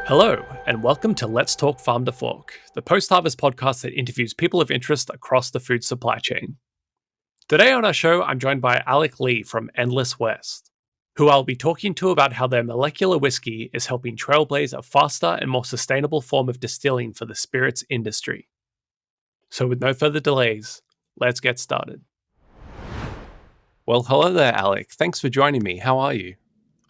Hello, and welcome to Let's Talk Farm to Fork, the post-harvest podcast that interviews people of interest across the food supply chain. Today on our show, I'm joined by Alec Lee from Endless West, who I'll be talking to about how their molecular whiskey is helping trailblaze a faster and more sustainable form of distilling for the spirits industry. So with no further delays, let's get started. Well, hello there, Alec. Thanks for joining me. How are you?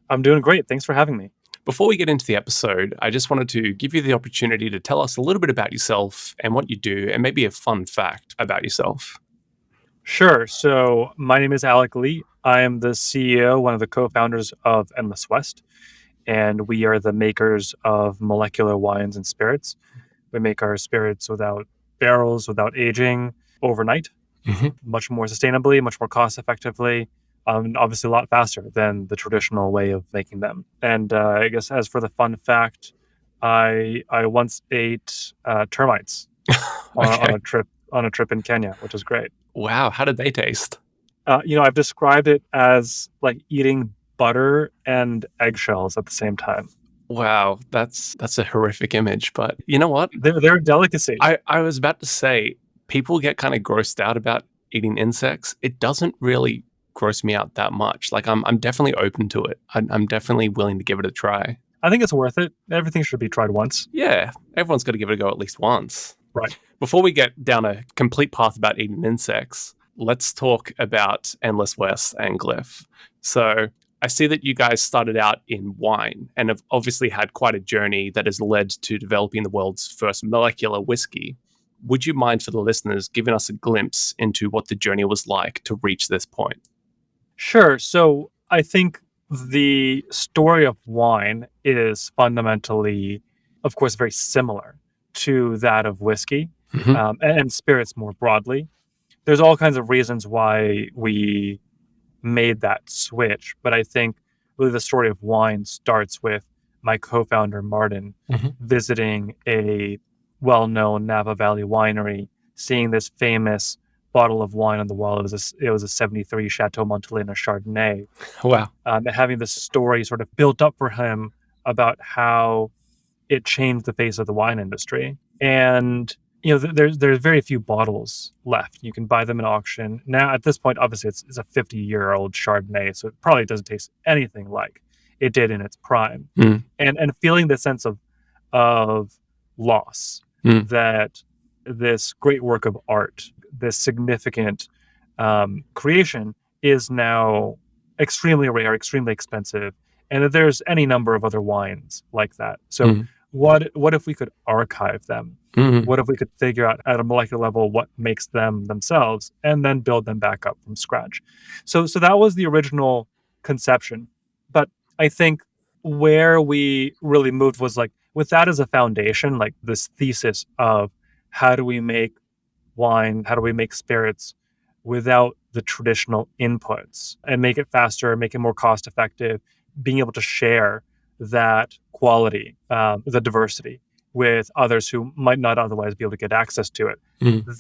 I'm doing great. Thanks for having me. Before we get into the episode, I just wanted to give you the opportunity to tell us a little bit about yourself and what you do, and maybe a fun fact about yourself. Sure. So my name is Alec Lee. I am the CEO, one of the co-founders of Endless West, and we are the makers of molecular wines and spirits. We make our spirits without barrels, without aging, overnight, much more sustainably, much more cost effectively, and obviously a lot faster than the traditional way of making them. And I guess as for the fun fact, I once ate termites on a trip in Kenya, which is great. Wow, how did they taste? I've described it as like eating butter and eggshells at the same time. Wow, that's a horrific image, but you know what? They're a delicacy. I was about to say, people get kind of grossed out about eating insects. It doesn't really gross me out that much. Like I'm definitely open to it. I'm definitely willing to give it a try. I think it's worth it. Everything should be tried once. Yeah, everyone's got to give it a go at least once. Right. Before we get down a complete path about eating insects, let's talk about Endless West and Glyph. So I see that you guys started out in wine and have obviously had quite a journey that has led to developing the world's first molecular whiskey. Would you mind, for the listeners, giving us a glimpse into what the journey was like to reach this point? Sure. So I think the story of wine is fundamentally, of course, very similar to that of whiskey and spirits more broadly. There's all kinds of reasons why we made that switch, but I think really the story of wine starts with my co-founder Martin visiting a well-known Napa Valley winery, seeing this famous bottle of wine on the wall. It was a 73 Chateau Montelena Chardonnay. Wow. And having this story sort of built up for him about how it changed the face of the wine industry. And there's very few bottles left. You can buy them at auction. Now, at this point, obviously, it's a 50-year-old Chardonnay, so it probably doesn't taste anything like it did in its prime. And feeling the sense of loss that this great work of art, this significant creation, is now extremely rare, extremely expensive, and that there's any number of other wines like that. So what if we could archive them? What if we could figure out at a molecular level what makes them themselves and then build them back up from scratch? So that was the original conception. But I think where we really moved was like with that as a foundation, like this thesis of how do we make wine, how do we make spirits without the traditional inputs and make it faster, make it more cost effective, being able to share that quality, the diversity with others who might not otherwise be able to get access to it.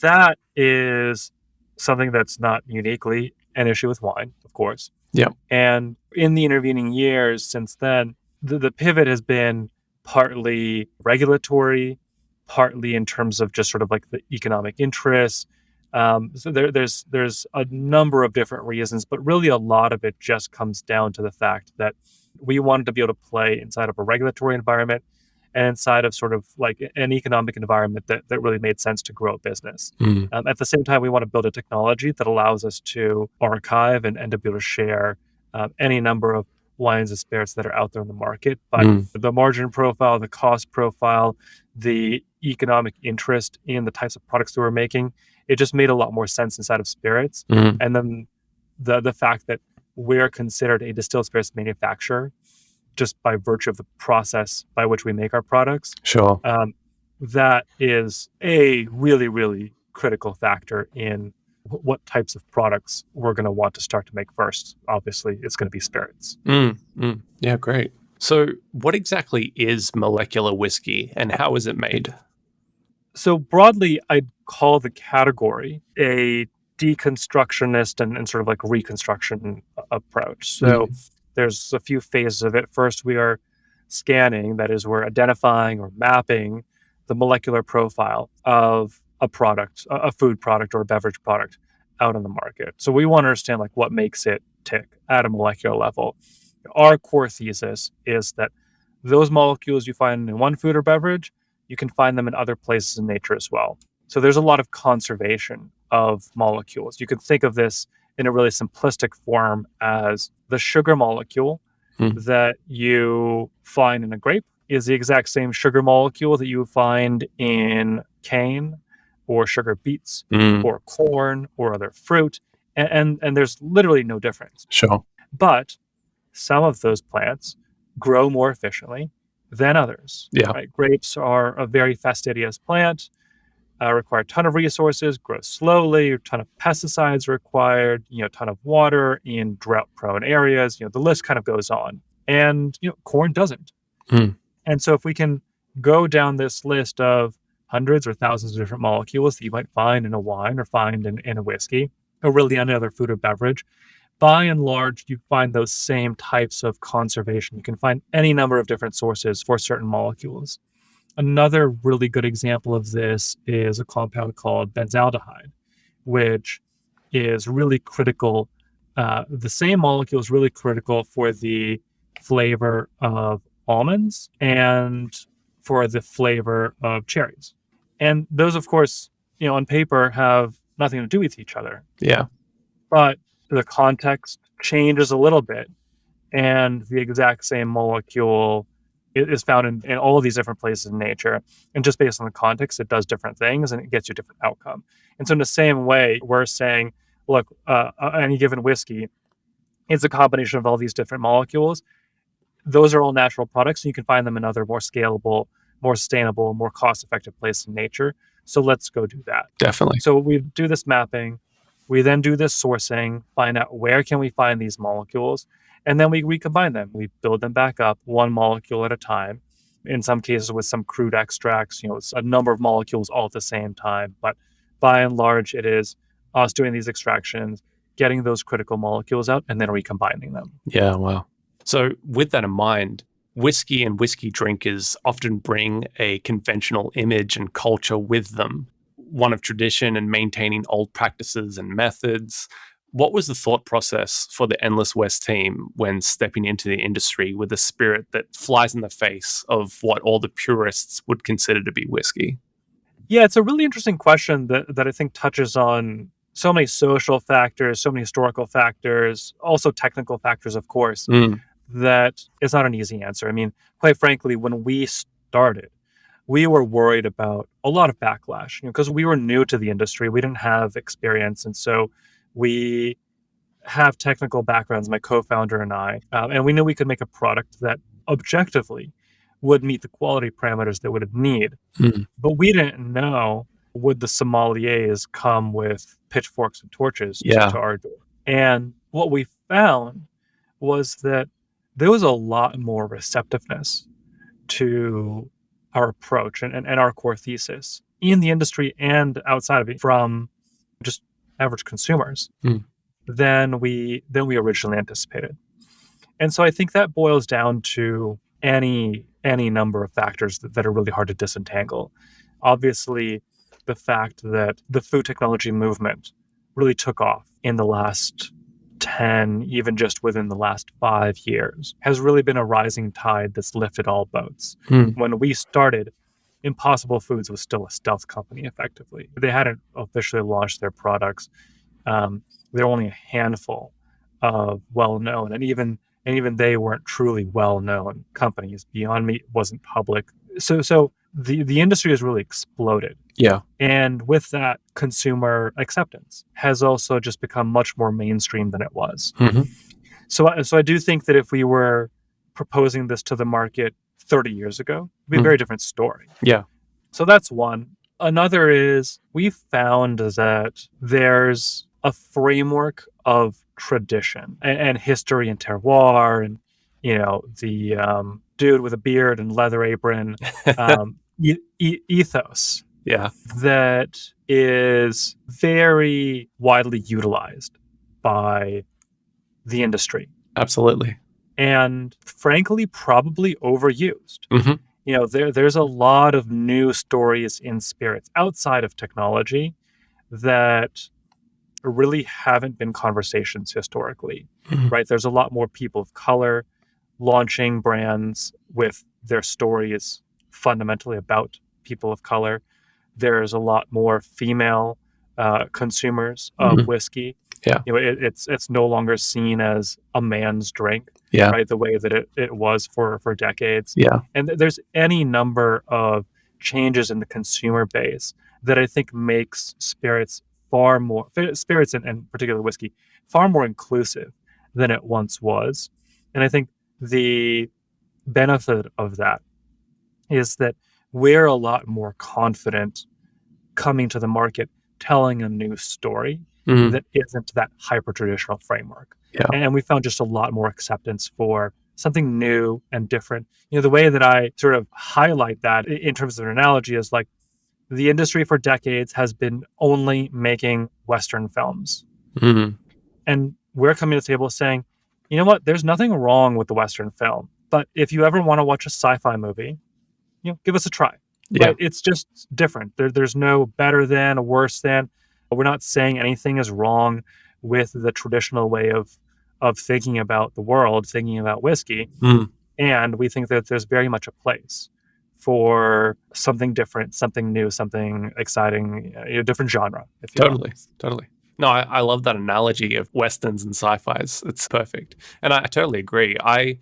That is something that's not uniquely an issue with wine, of course. Yeah. And in the intervening years since then, the pivot has been partly regulatory, partly in terms of just sort of like the economic interests. So there's a number of different reasons, but really a lot of it just comes down to the fact that we wanted to be able to play inside of a regulatory environment and inside of sort of like an economic environment that really made sense to grow a business. At the same time, we want to build a technology that allows us to archive and to be able to share any number of wines and spirits that are out there in the market. But the margin profile, the cost profile, the economic interest in the types of products that we're making, it just made a lot more sense inside of spirits. And then the fact that we're considered a distilled spirits manufacturer just by virtue of the process by which we make our products. Sure. That is a really, really critical factor in what types of products we're going to want to start to make first. Obviously, it's going to be spirits. Yeah, great. So what exactly is molecular whiskey and how is it made? So broadly, I'd call the category a deconstructionist and sort of like reconstruction approach. So there's a few phases of it. First, we are scanning, that is, we're identifying or mapping the molecular profile of a product, a food product or a beverage product out on the market. So we want to understand like what makes it tick at a molecular level. Our core thesis is that those molecules you find in one food or beverage, you can find them in other places in nature as well. So there's a lot of conservation of molecules. You can think of this in a really simplistic form as the sugar molecule Hmm. that you find in a grape is the exact same sugar molecule that you would find in cane or sugar beets Mm, or corn or other fruit. And there's literally no difference. sure. But some of those plants grow more efficiently than others. Yeah. Right? Grapes are a very fastidious plant, require a ton of resources, grow slowly, a ton of pesticides required, a ton of water in drought-prone areas. The list kind of goes on. And corn doesn't. Mm, And so if we can go down this list of hundreds or thousands of different molecules that you might find in a wine or find in a whiskey, or really any other food or beverage, by and large, you find those same types of conservation. You can find any number of different sources for certain molecules. Another really good example of this is a compound called benzaldehyde, which is really critical. The same molecule is really critical for the flavor of almonds and for the flavor of cherries. And those, of course, on paper have nothing to do with each other, yeah. but the context changes a little bit, and the exact same molecule is found in all of these different places in nature. And just based on the context, it does different things and it gets you a different outcome. And so, in the same way, we're saying, look, any given whiskey, it's a combination of all these different molecules. Those are all natural products, and you can find them in other more scalable, more sustainable, more cost-effective places in nature. So let's go do that. Definitely. So we do this mapping, we then do this sourcing, find out where can we find these molecules, and then we recombine them. We build them back up one molecule at a time. In some cases, with some crude extracts, it's a number of molecules all at the same time. But by and large, it is us doing these extractions, getting those critical molecules out, and then recombining them. Yeah, wow. So, with that in mind, whiskey and whiskey drinkers often bring a conventional image and culture with them, one of tradition and maintaining old practices and methods. What was the thought process for the Endless West team when stepping into the industry with a spirit that flies in the face of what all the purists would consider to be whiskey? Yeah, it's a really interesting question that I think touches on so many social factors, so many historical factors, also technical factors, of course, Mm, that it's not an easy answer. I mean, quite frankly, when we started, we were worried about a lot of backlash, because we were new to the industry. We didn't have experience. And so we have technical backgrounds, my co-founder and I, and we knew we could make a product that objectively would meet the quality parameters that would need. mm, But we didn't know, would the sommeliers come with pitchforks and torches yeah, to our door. And what we found was that there was a lot more receptiveness to our approach and our core thesis in the industry and outside of it from just average consumers mm, than we originally anticipated. And so I think that boils down to any number of factors that are really hard to disentangle. Obviously, the fact that the food technology movement really took off in the last 10, even just within the last 5 years, has really been a rising tide that's lifted all boats. mm, When we started, Impossible Foods was still a stealth company, effectively. They hadn't officially launched their products. There were only a handful of well-known, and even they weren't truly well-known companies. Beyond Meat wasn't public. So the industry has really exploded. yeah, And with that, consumer acceptance has also just become much more mainstream than it was. hmm, So I do think that if we were proposing this to the market 30 years ago, it'd be a mm, very different story. yeah, So that's one. Another is we found that there's a framework of tradition and history and terroir, and the dude with a beard and leather apron, ethos yeah, that is very widely utilized by the industry. absolutely. and frankly, probably overused. Hmm. There's a lot of new stories in spirits outside of technology that really haven't been conversations historically, Hmm. right? There's a lot more people of color launching brands with their stories fundamentally about people of color. There's a lot more female consumers of Hmm. whiskey. Yeah. It's no longer seen as a man's drink, Yeah. right? The way that it was for decades. Yeah. And there's any number of changes in the consumer base that I think makes spirits and particularly whiskey far more inclusive than it once was. And I think the benefit of that is that we're a lot more confident coming to the market telling a new story Hmm. that isn't that hyper traditional framework. Yeah. And we found just a lot more acceptance for something new and different. The way that I sort of highlight that in terms of an analogy is like the industry for decades has been only making Western films. Hmm. And we're coming to the table saying, you know what, there's nothing wrong with the Western film. But if you ever want to watch a sci-fi movie, give us a try. Yeah. Right? It's just different. There's no better than or worse than. We're not saying anything is wrong with the traditional way of thinking about the world, thinking about whiskey. Mm. And we think that there's very much a place for something different, something new, something exciting, a different genre, if you will. Totally. Totally. No, I love that analogy of westerns and sci-fis. It's perfect. And I totally agree. I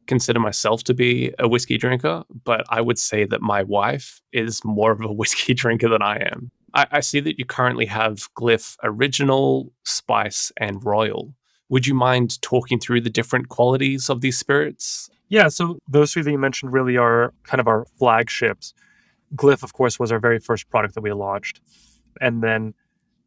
consider myself to be a whiskey drinker, but I would say that my wife is more of a whiskey drinker than I am. I see that you currently have Glyph Original, Spice, and Royal. Would you mind talking through the different qualities of these spirits? Yeah, so those three that you mentioned really are kind of our flagships. Glyph, of course, was our very first product that we launched. And then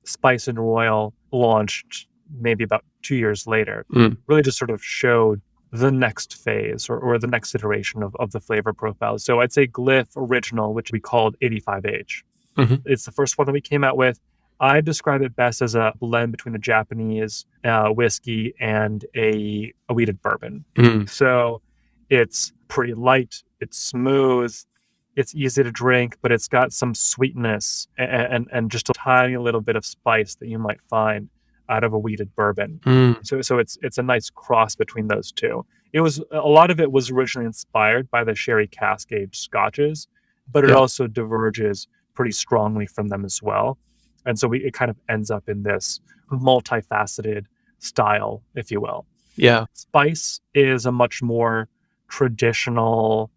Spice and Royal launched maybe about 2 years later, Mm. really just sort of showed the next phase or the next iteration of the flavor profile. So I'd say Glyph Original, which we called 85H. Hmm. It's the first one that we came out with. I describe it best as a blend between a Japanese whiskey and a wheated bourbon. Mm. So it's pretty light, it's smooth, it's easy to drink, but it's got some sweetness and just a tiny little bit of spice that you might find out of a wheated bourbon. Mm. So it's a nice cross between those two. It was a lot of it was originally inspired by the sherry cask aged scotches, but it Yeah. also diverges pretty strongly from them as well. And so it kind of ends up in this multifaceted style, if you will. Yeah. Spice is a much more traditional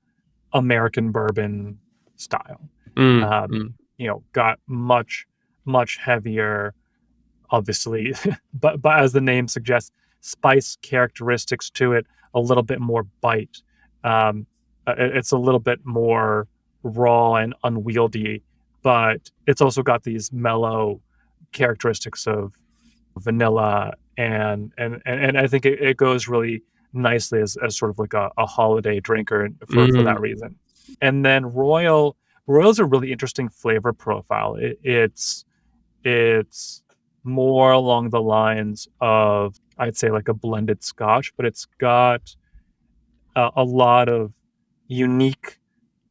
American bourbon style. Mm. Um, Mm. Got much heavier, obviously, but as the name suggests, spice characteristics to it, a little bit more bite. It's a little bit more raw and unwieldy, but it's also got these mellow characteristics of vanilla and I think it goes really nicely as sort of like a holiday drinker for that Mm. reason. And then Royal's a really interesting flavor profile. It's more along the lines of, I'd say, like a blended Scotch, but it's got a lot of unique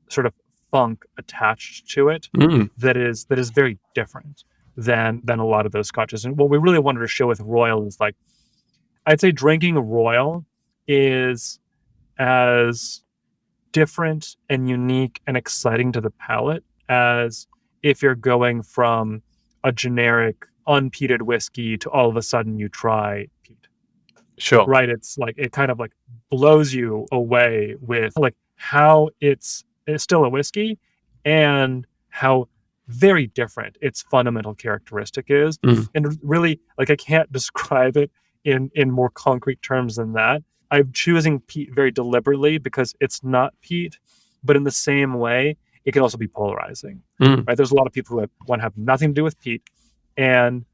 sort of funk attached to it Mm. that is very different than a lot of those Scotches. And what we really wanted to show with Royal is like, I'd say drinking a Royal is as different and unique and exciting to the palate as if you're going from a generic unpeated whiskey to all of a sudden you try peat, Sure. right? It's like it kind of like blows you away with like how it's still a whiskey and how very different its fundamental characteristic is. Mm. And really, like I can't describe it in more concrete terms than that. I'm choosing peat very deliberately because it's not peat, but in the same way, it can also be polarizing, Mm. right? There's a lot of people who want to have nothing to do with peat. And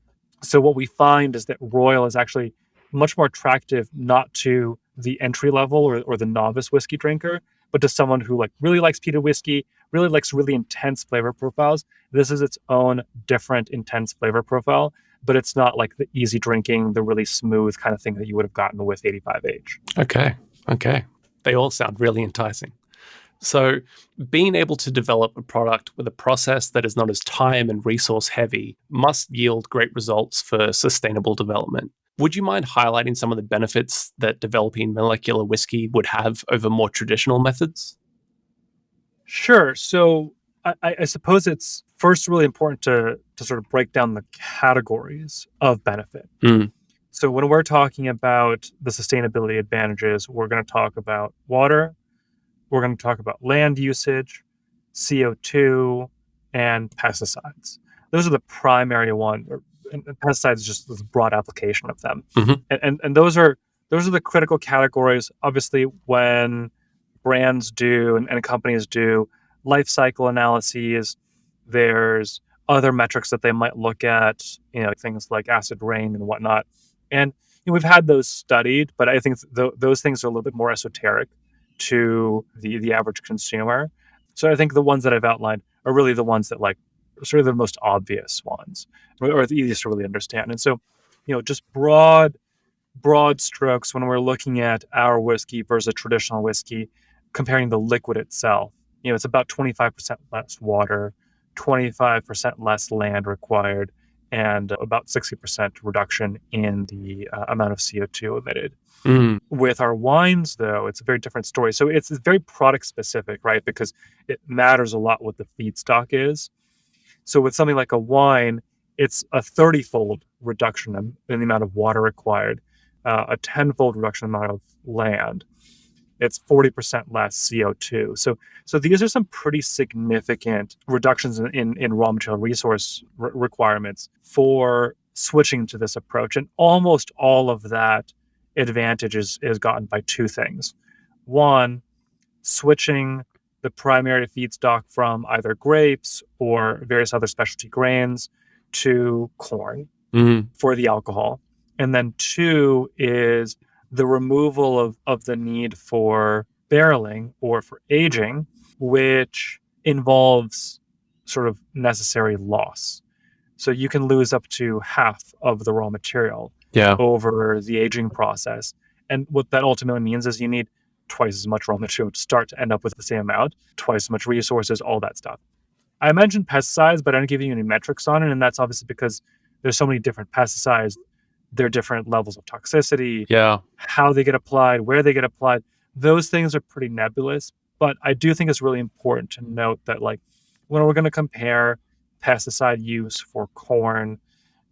so what we find is that Royal is actually much more attractive, not to the entry level or the novice whiskey drinker, but to someone who like really likes peated whiskey, really likes really intense flavor profiles. This is its own different intense flavor profile, but it's not like the easy drinking, the really smooth kind of thing that you would have gotten with 85H. Okay. Okay. They all sound really enticing. So, being able to develop a product with a process that is not as time and resource heavy must yield great results for sustainable development. Would you mind highlighting some of the benefits that developing molecular whiskey would have over more traditional methods? Sure. So I suppose it's first really important to sort of break down the categories of benefit. Mm, So when we're talking about the sustainability advantages, we're going to talk about water, we're going to talk about land usage, CO2, and pesticides. Those are the primary ones. And pesticides is just the broad application of them, hmm and those are the critical categories. Obviously, when brands do and companies do life cycle analyses, there's other metrics that they might look at, things like acid rain and whatnot. And we've had those studied, but I think those things are a little bit more esoteric to the average consumer. So I think the ones that I've outlined are really the ones that like sort of the most obvious ones or the easiest to really understand. And so, just broad strokes when we're looking at our whiskey versus traditional whiskey, comparing the liquid itself. It's about 25% less water, 25% less land required, and about 60% reduction in the amount of CO2 emitted. mm, With our wines, though, it's a very different story. So it's very product specific, right? Because it matters a lot what the feedstock is. So with something like a wine, it's a 30-fold reduction in the amount of water required, a 10-fold reduction in the amount of land. It's 40% less CO2. So these are some pretty significant reductions in raw material resource requirements for switching to this approach. And almost all of that advantage is gotten by two things. One, switching the primary feedstock from either grapes or various other specialty grains to corn mm, for the alcohol. And then two is the removal of the need for barreling or for aging, which involves sort of necessary loss. So you can lose up to half of the raw material yeah. over the aging process. And what that ultimately means is you need twice as much raw material to start to end up with the same amount, twice as much resources, all that stuff. I mentioned pesticides, but I don't give you any metrics on it. And that's obviously because there's so many different pesticides, their different levels of toxicity, Yeah. how they get applied, where they get applied. Those things are pretty nebulous. But I do think it's really important to note that, like, when we're going to compare pesticide use for corn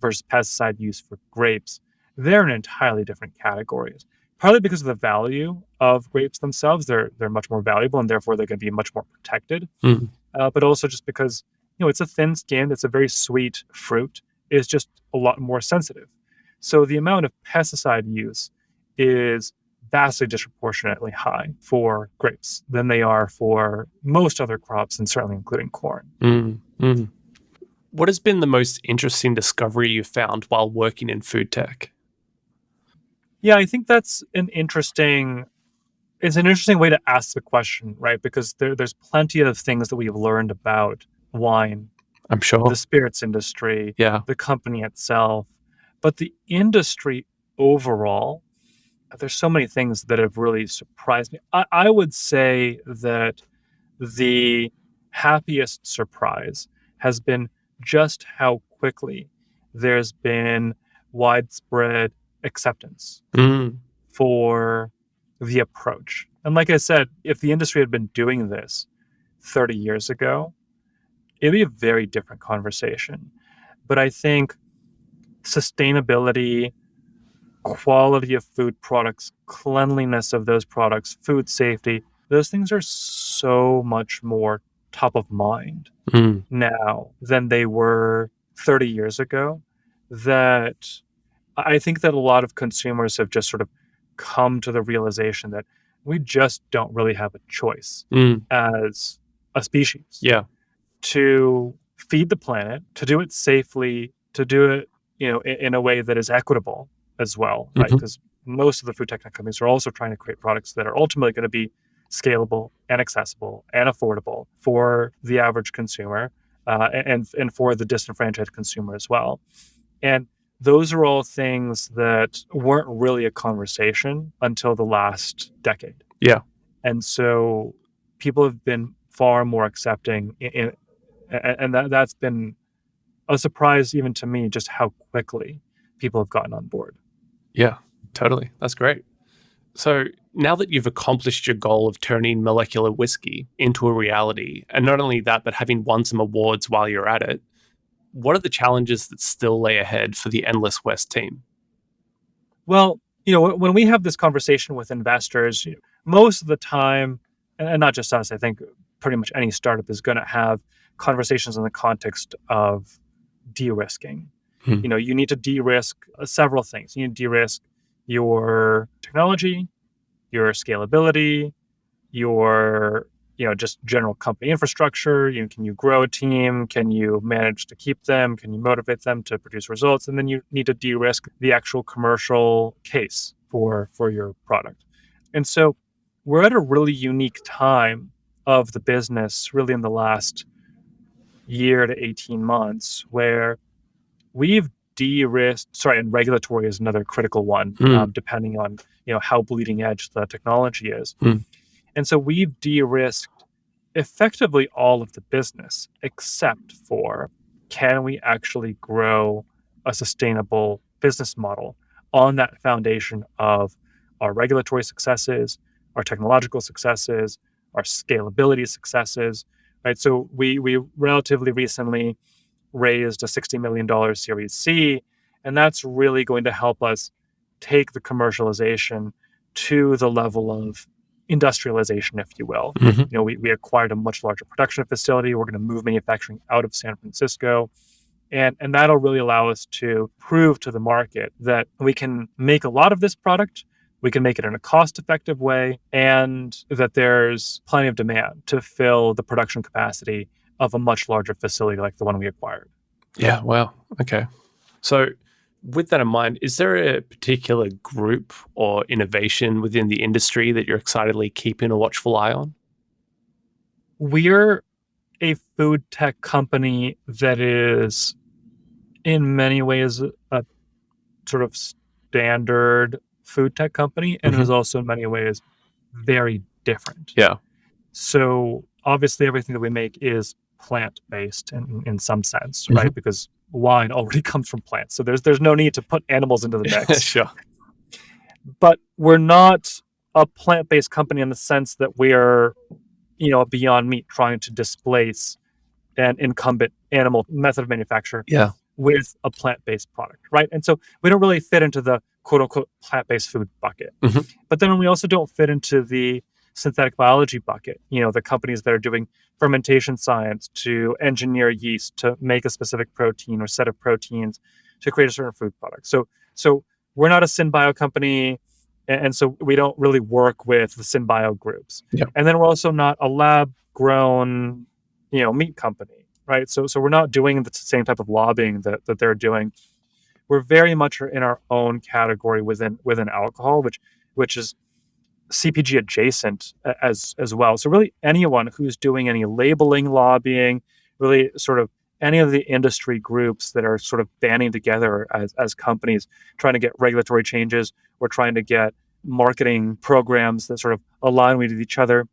versus pesticide use for grapes, they're in entirely different categories. Partly because of the value of grapes themselves, they're much more valuable and therefore they're going to be much more protected. Mm, But also just because it's a thin skinned, it's a very sweet fruit, is just a lot more sensitive. So the amount of pesticide use is vastly disproportionately high for grapes than they are for most other crops, and certainly including corn. mm, mm. What has been the most interesting discovery you've found while working in food tech? Yeah, I think it's an interesting way to ask the question, right? Because there's plenty of things that we've learned about wine, I'm the sure. spirits industry, Yeah. the company itself, but the industry overall, there's so many things that have really surprised me. I would say that the happiest surprise has been just how quickly there's been widespread acceptance Mm, for the approach. And like I said, if the industry had been doing this 30 years ago, it'd be a very different conversation. But I think sustainability, quality of food products, cleanliness of those products, food safety, those things are so much more top of mind mm, now than they were 30 years ago, that I think that a lot of consumers have just sort of come to the realization that we just don't really have a choice mm. as a species Yeah. to feed the planet, to do it safely, to do it, in a way that is equitable as well, right? Mhm. Because most of the food tech companies are also trying to create products that are ultimately going to be scalable and accessible and affordable for the average consumer, and for the disenfranchised consumer as well. And those are all things that weren't really a conversation until the last decade. Yeah. And so people have been far more accepting, and that's been a surprise even to me, just how quickly people have gotten on board. Yeah, totally. That's great. So now that you've accomplished your goal of turning molecular whiskey into a reality, and not only that, but having won some awards while you're at it, what are the challenges that still lay ahead for the Endless West team? Well, when we have this conversation with investors, most of the time, and not just us, I think pretty much any startup is going to have conversations in the context of de-risking. Hmm. You need to de-risk several things. You need to de-risk your technology, your scalability, your just general company infrastructure. Can you grow a team? Can you manage to keep them? Can you motivate them to produce results? And then you need to de-risk the actual commercial case for your product. And so we're at a really unique time of the business, really in the last year to 18 months, where we've de-risked. Sorry, and regulatory is another critical one, Mm. depending on how bleeding edge the technology is. Mm. And so we've de-risked effectively all of the business, except for, can we actually grow a sustainable business model on that foundation of our regulatory successes, our technological successes, our scalability successes, right? So we relatively recently raised a $60 million Series C, and that's really going to help us take the commercialization to the level of industrialization, if you will. Hmm. We acquired a much larger production facility. We're going to move manufacturing out of San Francisco. And that'll really allow us to prove to the market that we can make a lot of this product, we can make it in a cost-effective way, and that there's plenty of demand to fill the production capacity of a much larger facility like the one we acquired. Yeah, wow. Okay. So, with that in mind, is there a particular group or innovation within the industry that you're excitedly keeping a watchful eye on? We're a food tech company that is in many ways a sort of standard food tech company, and it Hmm. is also in many ways very different. Yeah. So obviously everything that we make is plant-based in some sense, Hmm. right? Because wine already comes from plants. So there's no need to put animals into the mix. Sure. But we're not a plant-based company in the sense that we're, Beyond Meat trying to displace an incumbent animal method of manufacture Yeah. with a plant-based product, right? And so we don't really fit into the quote unquote plant-based food bucket. Hmm. But then we also don't fit into the synthetic biology bucket, the companies that are doing fermentation science to engineer yeast to make a specific protein or set of proteins to create a certain food product. So we're not a synbio company, and so we don't really work with the synbio groups. Yeah. And then we're also not a lab grown, meat company, right? So we're not doing the same type of lobbying that they're doing. We're very much in our own category within alcohol, which is CPG adjacent as well. So really anyone who's doing any labeling lobbying, really sort of any of the industry groups that are sort of banding together as companies trying to get regulatory changes or trying to get marketing programs that sort of align with each other,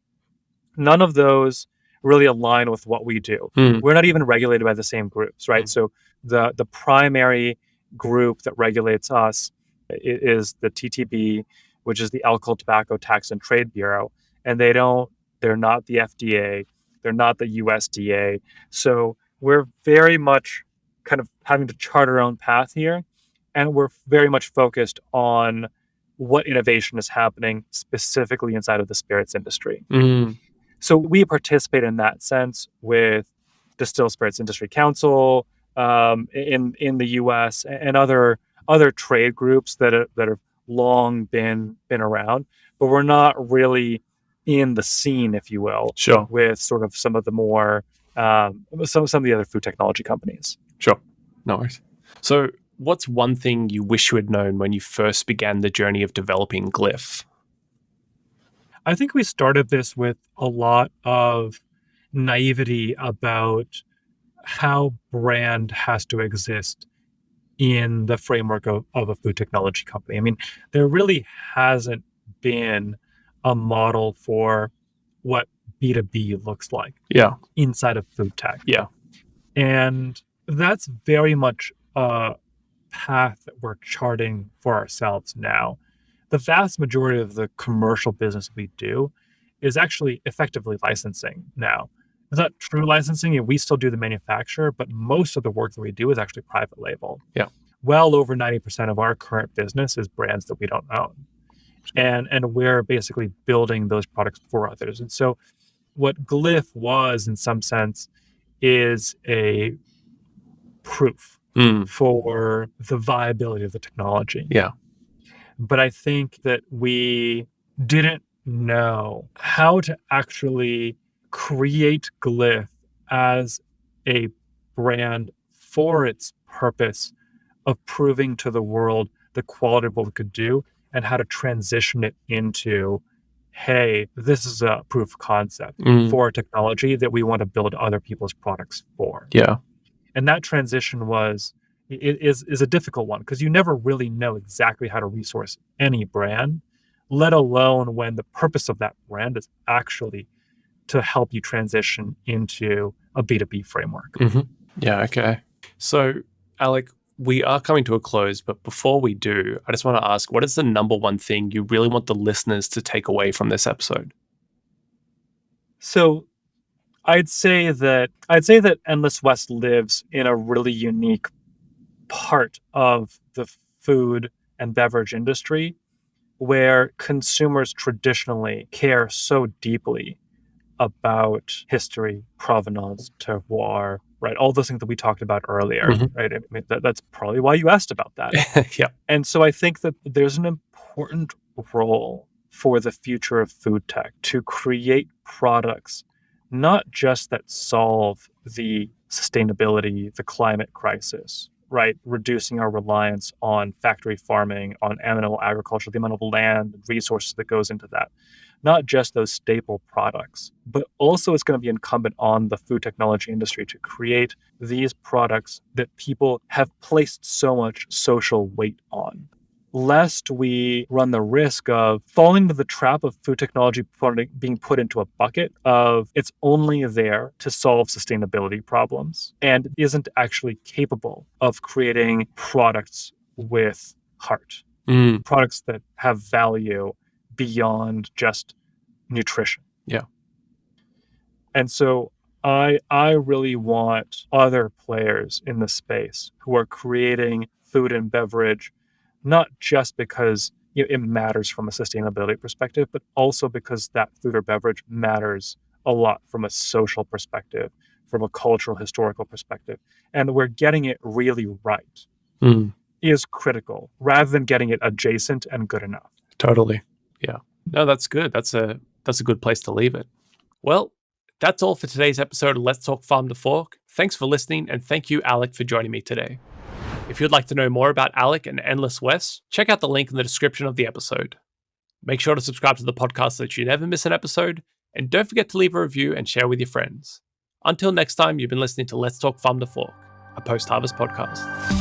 none of those really align with what we do. Mm. We're not even regulated by the same groups, right? So the primary group that regulates us is the TTB, which is the Alcohol, Tobacco, Tax and Trade Bureau, and they're not the FDA, they're not the USDA. So we're very much kind of having to chart our own path here, and we're very much focused on what innovation is happening specifically inside of the spirits industry. Mm. So we participate in that sense with Distilled Spirits Industry Council in the U.S. and other trade groups that have long been around, but we're not really in the scene, if you will, Sure. with sort of some of the more some of the other food technology companies. Sure. No worries. So, what's one thing you wish you had known when you first began the journey of developing Glyph? I think we started this with a lot of naivety about how brand has to exist in the framework of a food technology company. I mean, there really hasn't been a model for what B2B looks like Yeah. inside of food tech. Yeah. And that's very much a path that we're charting for ourselves now. The vast majority of the commercial business we do is actually effectively licensing now. It's not true licensing, we still do the manufacture, but most of the work that we do is actually private label. Yeah. Well over 90% of our current business is brands that we don't own. And we're basically building those products for others. And so what Glyph was, in some sense, is a proof for the viability of the technology. Yeah. But I think that we didn't know how to actually create Glyph as a brand for its purpose of proving to the world the quality of what we could do and how to transition it into, hey, this is a proof of concept for a technology that we want to build other people's products for. Yeah. And that transition is a difficult one because you never really know exactly how to resource any brand, let alone when the purpose of that brand is actually to help you transition into a B2B framework. Yeah, okay. So, Alec, we are coming to a close, but before we do, I just want to ask, what is the number one thing you really want the listeners to take away from this episode? So I'd say that Endless West lives in a really unique part of the food and beverage industry where consumers traditionally care so deeply about history, provenance, terroir, right? All those things that we talked about earlier, right? I mean, that's probably why you asked about that. Yeah. And so I think that there's an important role for the future of food tech to create products not just that solve the sustainability, the climate crisis, right? Reducing our reliance on factory farming, on animal agriculture, the amount of land and resources that goes into that. Not just those staple products, but also it's going to be incumbent on the food technology industry to create these products that people have placed so much social weight on, lest we run the risk of falling into the trap of food technology being put into a bucket of it's only there to solve sustainability problems and isn't actually capable of creating products with heart, products that have value beyond just nutrition. Yeah. And so I really want other players in the space who are creating food and beverage, not just because it matters from a sustainability perspective, but also because that food or beverage matters a lot from a social perspective, from a cultural, historical perspective. And we're getting it really right is critical rather than getting it adjacent and good enough. Totally. Yeah. No, that's good. That's a good place to leave it. Well, that's all for today's episode of Let's Talk Farm to Fork. Thanks for listening, and thank you, Alec, for joining me today. If you'd like to know more about Alec and Endless West, check out the link in the description of the episode. Make sure to subscribe to the podcast so that you never miss an episode, and don't forget to leave a review and share with your friends. Until next time, you've been listening to Let's Talk Farm to Fork, a post-harvest podcast.